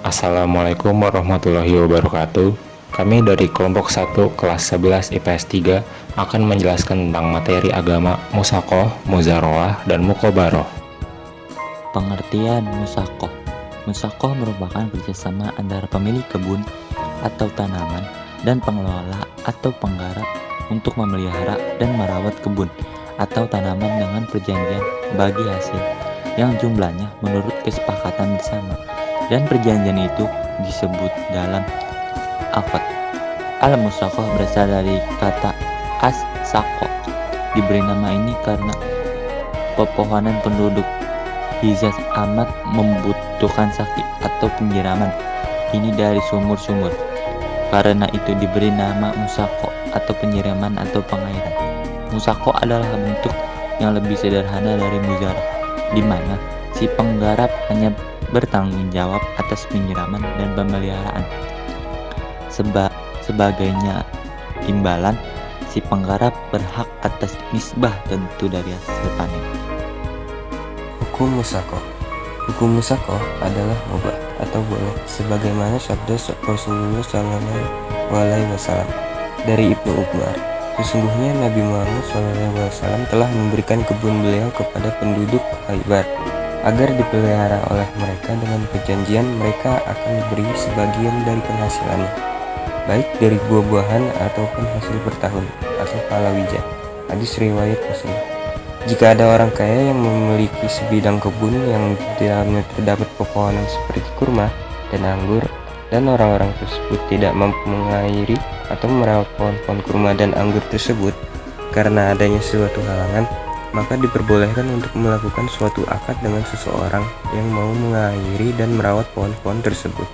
Assalamualaikum warahmatullahi wabarakatuh. Kami dari kelompok 1 kelas 11 IPS 3 akan menjelaskan tentang materi agama Musaqoh, Muzaroah, dan Muqobaroh. Pengertian musaqoh. Musaqoh merupakan kerjasama antara pemilik kebun atau tanaman dan pengelola atau penggarap untuk memelihara dan merawat kebun atau tanaman dengan perjanjian bagi hasil yang jumlahnya menurut kesepakatan bersama, dan perjanjian itu disebut dalam akad. Al-musaqoh berasal dari kata as-saqo. Diberi nama ini karena pepohonan penduduk Hijaz amat membutuhkan saki atau penyiraman ini dari sumur-sumur. Karena itu diberi nama musaqoh atau penyiraman atau pengairan. Musaqoh adalah bentuk yang lebih sederhana dari muzarah, di mana si penggarap hanya bertanggung jawab atas penyiraman dan pemeliharaan. Sebagainya imbalan, si penggarap berhak atas nisbah tentu dari hasil panen. Hukum musaqoh. Hukum musaqoh adalah mubah atau boleh, sebagaimana sabda Rasulullah SAW dari Ibnu Umar. Sesungguhnya Nabi Muhammad SAW telah memberikan kebun beliau kepada penduduk Khaybar agar dipelihara oleh mereka dengan perjanjian mereka akan diberi sebagian dari penghasilannya, baik dari buah-buahan ataupun hasil bertahun atau palawija. Hadis riwayat Muslim. Jika ada orang kaya yang memiliki sebidang kebun yang di dalamnya terdapat pepohonan seperti kurma dan anggur, dan orang-orang tersebut tidak mampu mengairi atau merawat pohon-pohon kurma dan anggur tersebut karena adanya suatu halangan, maka diperbolehkan untuk melakukan suatu akad dengan seseorang yang mau mengairi dan merawat pohon-pohon tersebut,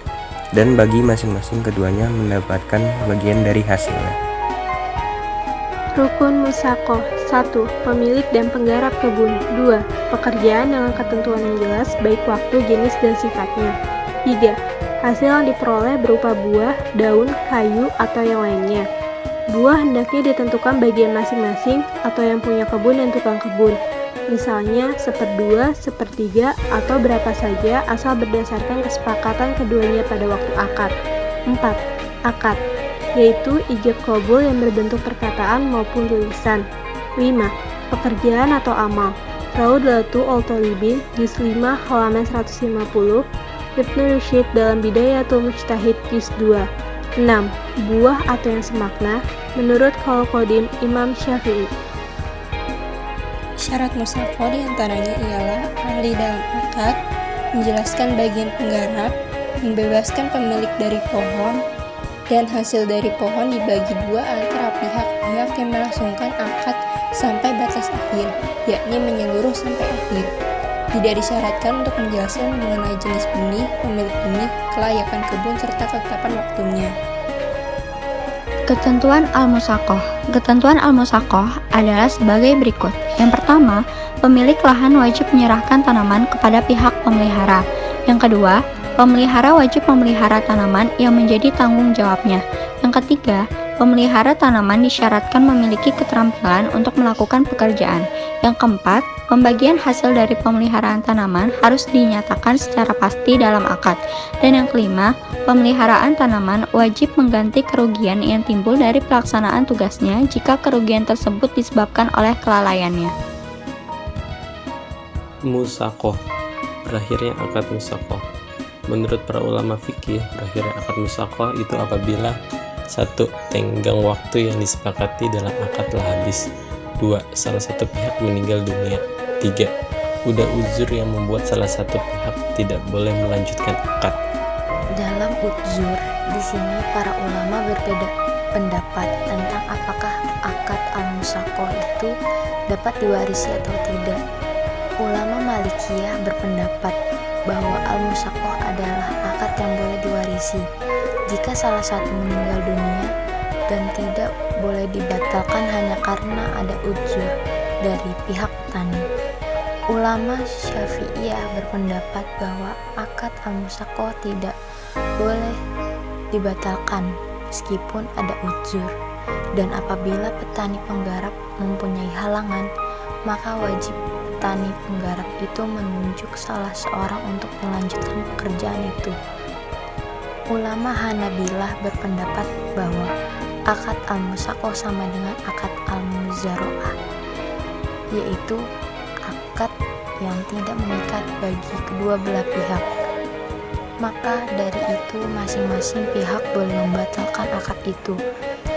dan bagi masing-masing keduanya mendapatkan bagian dari hasilnya. Rukun musaqoh. 1. Pemilik dan penggarap kebun. 2. Pekerjaan dengan ketentuan yang jelas baik waktu, jenis, dan sifatnya. 3. Hasil yang diperoleh berupa buah, daun, kayu, atau yang lainnya. Buah hendaknya ditentukan bagian masing-masing atau yang punya kebun dan tukang kebun. Misalnya 1/2, 1/3, atau berapa saja asal berdasarkan kesepakatan keduanya pada waktu akad. 4. Akad, yaitu ijab qabul yang berbentuk perkataan maupun tulisan. 5. Pekerjaan atau amal. Raudlatul Talibin, juz 5 halaman 150. Ibnu Rusyid dalam Bidayatul Mujtahid, juz 2. 6. Buah atau yang semakna menurut qaul qadim Imam Syafi'i. Syarat musaqoh diantaranya ialah ahli dalam akad, menjelaskan bagian penggarap, membebaskan pemilik dari pohon, dan hasil dari pohon dibagi dua antara pihak-pihak yang melangsungkan akad sampai batas akhir, yakni menyeluruh sampai akhir. Tidak disyaratkan untuk menjelaskan mengenai jenis benih, pemilik benih, kelayakan kebun, serta ketetapan waktunya. Ketentuan al-musaqoh. Ketentuan al-musaqoh adalah sebagai berikut. Yang pertama, pemilik lahan wajib menyerahkan tanaman kepada pihak pemelihara. Yang kedua, pemelihara wajib memelihara tanaman yang menjadi tanggung jawabnya. Yang ketiga, pemelihara tanaman disyaratkan memiliki keterampilan untuk melakukan pekerjaan. Yang keempat, pembagian hasil dari pemeliharaan tanaman harus dinyatakan secara pasti dalam akad. Dan yang kelima, pemeliharaan tanaman wajib mengganti kerugian yang timbul dari pelaksanaan tugasnya jika kerugian tersebut disebabkan oleh kelalaiannya. Musaqoh. Berakhirnya akad musaqoh. Menurut para ulama fikih, berakhirnya akad musaqoh itu apabila 1. Tenggang waktu yang disepakati dalam akad telah habis. 2. Salah satu pihak meninggal dunia. 3. Udah uzur yang membuat salah satu pihak tidak boleh melanjutkan akad. Dalam uzur, di sini para ulama berbeda pendapat tentang apakah akad al-musaqoh itu dapat diwarisi atau tidak. Ulama Malikiyah berpendapat bahwa al-musaqoh adalah akad yang boleh diwarisi jika salah satu meninggal dunia dan tidak boleh dibatalkan hanya karena ada uzur dari pihak petani. Ulama Syafi'iyah berpendapat bahwa akad al-musaqoh tidak boleh dibatalkan meskipun ada uzur, dan apabila petani penggarap mempunyai halangan, maka wajib petani penggarap itu menunjuk salah seorang untuk melanjutkan pekerjaan itu. Ulama Hanabilah berpendapat bahwa akad al-musaqah sama dengan akad al-muzaroah, yaitu akad yang tidak mengikat bagi kedua belah pihak. Maka dari itu masing-masing pihak boleh membatalkan akad itu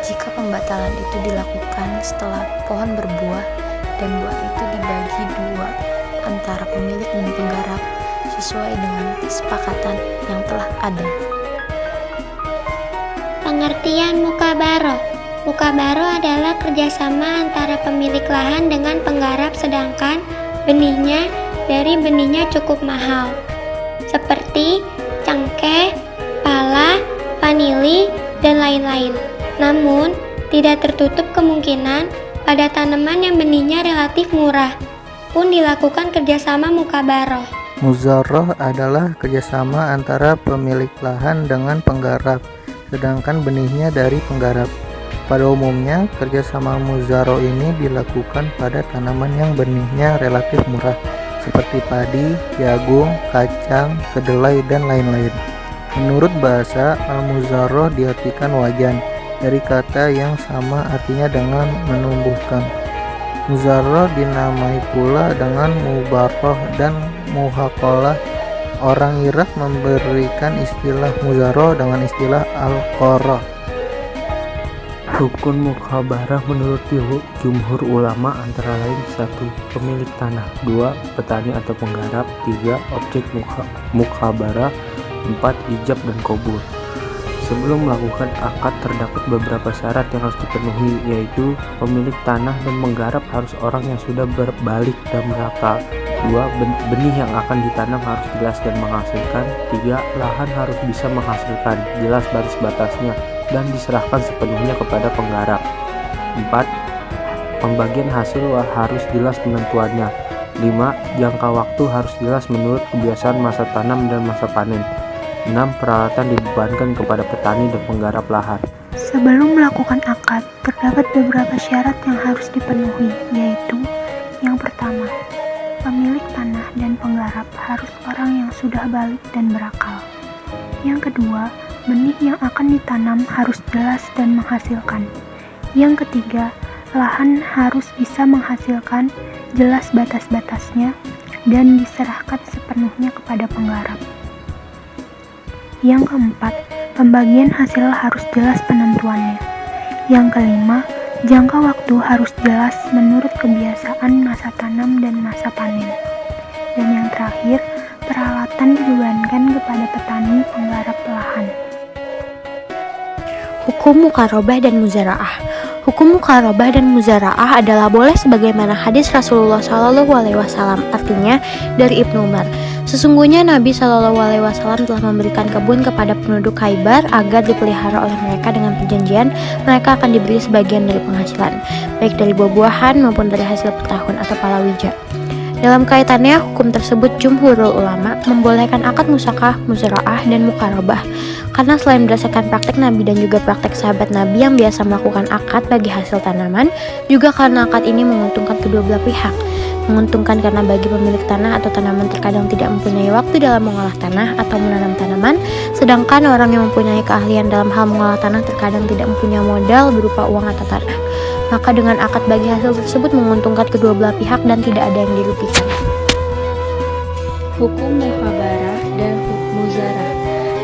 jika pembatalan itu dilakukan setelah pohon berbuah dan buah itu dibagi dua antara pemilik dan penggarap sesuai dengan kesepakatan yang telah ada. Pengertian mukabaro. Mukabaro adalah kerjasama antara pemilik lahan dengan penggarap sedangkan benihnya dari benihnya cukup mahal, seperti cengkeh, pala, vanili, dan lain-lain. Namun, tidak tertutup kemungkinan pada tanaman yang benihnya relatif murah pun dilakukan kerjasama mukabaroh. Muzaroh adalah kerjasama antara pemilik lahan dengan penggarap, sedangkan benihnya dari penggarap. Pada umumnya, kerjasama muzaroh ini dilakukan pada tanaman yang benihnya relatif murah, seperti padi, jagung, kacang, kedelai, dan lain-lain. Menurut bahasa, al-muzaroh diartikan wajan, dari kata yang sama artinya dengan menumbuhkan. Muzaroh dinamai pula dengan mubaroh dan muhaqalah. Orang Irak memberikan istilah muzaroh dengan istilah al-qara. Rukun mukhabarah menurut jumhur ulama antara lain 1. Pemilik tanah, 2. Petani atau penggarap, 3. Objek mukhabarah, 4. Ijab dan qabul. Sebelum melakukan akad terdapat beberapa syarat yang harus dipenuhi, yaitu pemilik tanah dan penggarap harus orang yang sudah berbalik dan berakal. 2. Benih yang akan ditanam harus jelas dan menghasilkan. 3. Lahan harus bisa menghasilkan, jelas baris batasnya dan diserahkan sepenuhnya kepada penggarap. 4. Pembagian hasil harus jelas penentuannya. 5. Jangka waktu harus jelas menurut kebiasaan masa tanam dan masa panen. 6. Peralatan dibebankan kepada petani dan penggarap lahan. Sebelum melakukan akad, terdapat beberapa syarat yang harus dipenuhi, yaitu yang pertama, pemilik tanah dan penggarap harus orang yang sudah balik dan berakal. Yang kedua, benih yang akan ditanam harus jelas dan menghasilkan. Yang ketiga, lahan harus bisa menghasilkan, jelas batas-batasnya, dan diserahkan sepenuhnya kepada penggarap. Yang keempat, pembagian hasil harus jelas penentuannya. Yang kelima, jangka waktu harus jelas menurut kebiasaan masa tanam dan masa panen. Dan yang terakhir, peralatan dibebankan kepada petani penggarap lahan. Hukum mukarobah dan muzaraah. Hukum mukarobah dan muzaraah adalah boleh sebagaimana hadis Rasulullah SAW, artinya dari Ibnu Umar. Sesungguhnya Nabi SAW telah memberikan kebun kepada penduduk Khaybar agar dipelihara oleh mereka dengan perjanjian mereka akan diberi sebagian dari penghasilan, baik dari buah-buahan maupun dari hasil petahun atau palawija. Dalam kaitannya, hukum tersebut jumhurul ulama membolehkan akad musaqah, muzaraah, dan mukarobah karena selain berdasarkan praktek Nabi dan juga praktek sahabat Nabi yang biasa melakukan akad bagi hasil tanaman, juga karena akad ini menguntungkan kedua belah pihak. Menguntungkan karena bagi pemilik tanah atau tanaman terkadang tidak mempunyai waktu dalam mengolah tanah atau menanam tanaman, sedangkan orang yang mempunyai keahlian dalam hal mengolah tanah terkadang tidak mempunyai modal berupa uang atau tanah. Maka dengan akad bagi hasil tersebut menguntungkan kedua belah pihak dan tidak ada yang dirugikan. Hukum mukhabarah dan hukum muzarah.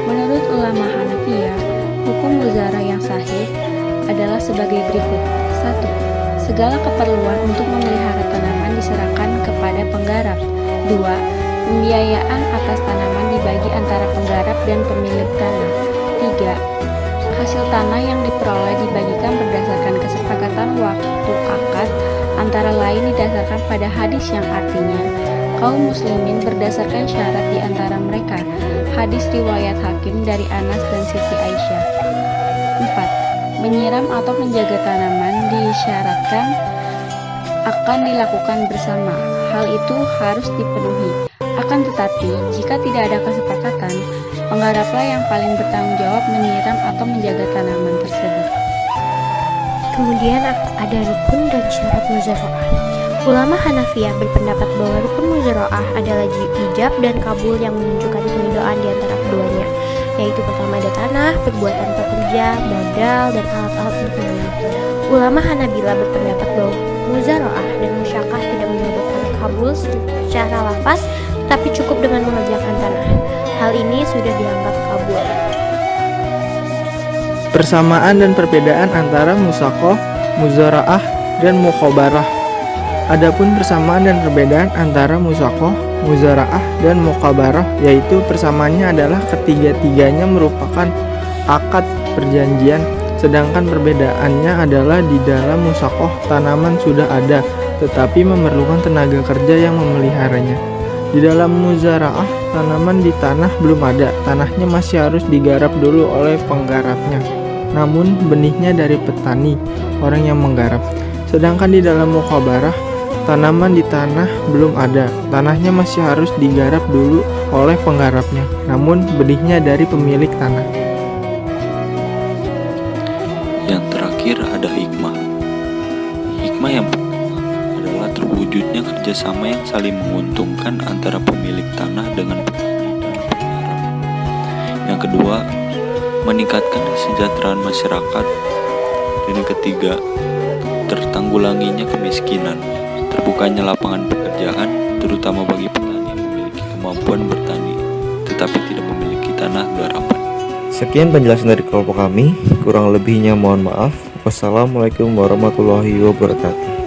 Menurut ulama Hanafiyah, hukum muzarah yang sahih adalah sebagai berikut. 1. Segala keperluan untuk memelihara tanaman diserahkan kepada penggarap. 2. Pembiayaan atas tanaman dibagi antara penggarap dan pemilik tanah. 3. Hasil tanah yang diperoleh dibagikan berdasarkan kesepakatan waktu akad, antara lain didasarkan pada hadis yang artinya kaum muslimin berdasarkan syarat di antara mereka. Hadis riwayat Hakim dari Anas dan Siti Aisyah. 4. Menyiram atau menjaga tanaman disyaratkan akan dilakukan bersama. Hal itu harus dipenuhi. Akan tetapi, jika tidak ada kesepakatan, penggaraplah yang paling bertanggung jawab menyiram atau menjaga tanaman tersebut. Kemudian ada rukun dan syarat muzaraah. Ulama Hanafiyah berpendapat bahwa rukun muzaraah adalah ijab dan kabul yang menunjukkan keridhaan di antara keduanya, yaitu pertama ada perbuatan pekerja, modal, dan alat-alat untuk menanam. Ulama Hanabilah berpendapat bahwa muzara'ah dan musyakah tidak menyebutkan kabul secara lafaz, tapi cukup dengan mengerjakan tanah. Hal ini sudah dianggap kabul. Persamaan dan perbedaan antara musaqah, muzara'ah, dan mukhabarah. Adapun persamaan dan perbedaan antara musaqah, muzara'ah, dan mukhabarah, yaitu persamaannya adalah ketiga-tiganya merupakan akad perjanjian, sedangkan perbedaannya adalah di dalam musaqah tanaman sudah ada, tetapi memerlukan tenaga kerja yang memeliharanya. Di dalam muzara'ah, tanaman di tanah belum ada, tanahnya masih harus digarap dulu oleh penggarapnya. Namun benihnya dari petani, orang yang menggarap. Sedangkan di dalam mukhabarah, tanaman di tanah belum ada, tanahnya masih harus digarap dulu oleh penggarapnya. Namun benihnya dari pemilik tanah. Yang terakhir ada hikmah. Hikmah yang pertama adalah terwujudnya kerjasama yang saling menguntungkan antara pemilik tanah dengan petani dan penggarap. Yang kedua, meningkatkan kesejahteraan masyarakat. Dan yang ketiga, tertanggulanginya kemiskinan, terbukanya lapangan pekerjaan, terutama bagi petani yang memiliki kemampuan bertani, tetapi tidak memiliki tanah garapan. Sekian penjelasan dari kelompok kami, kurang lebihnya mohon maaf. Wassalamualaikum warahmatullahi wabarakatuh.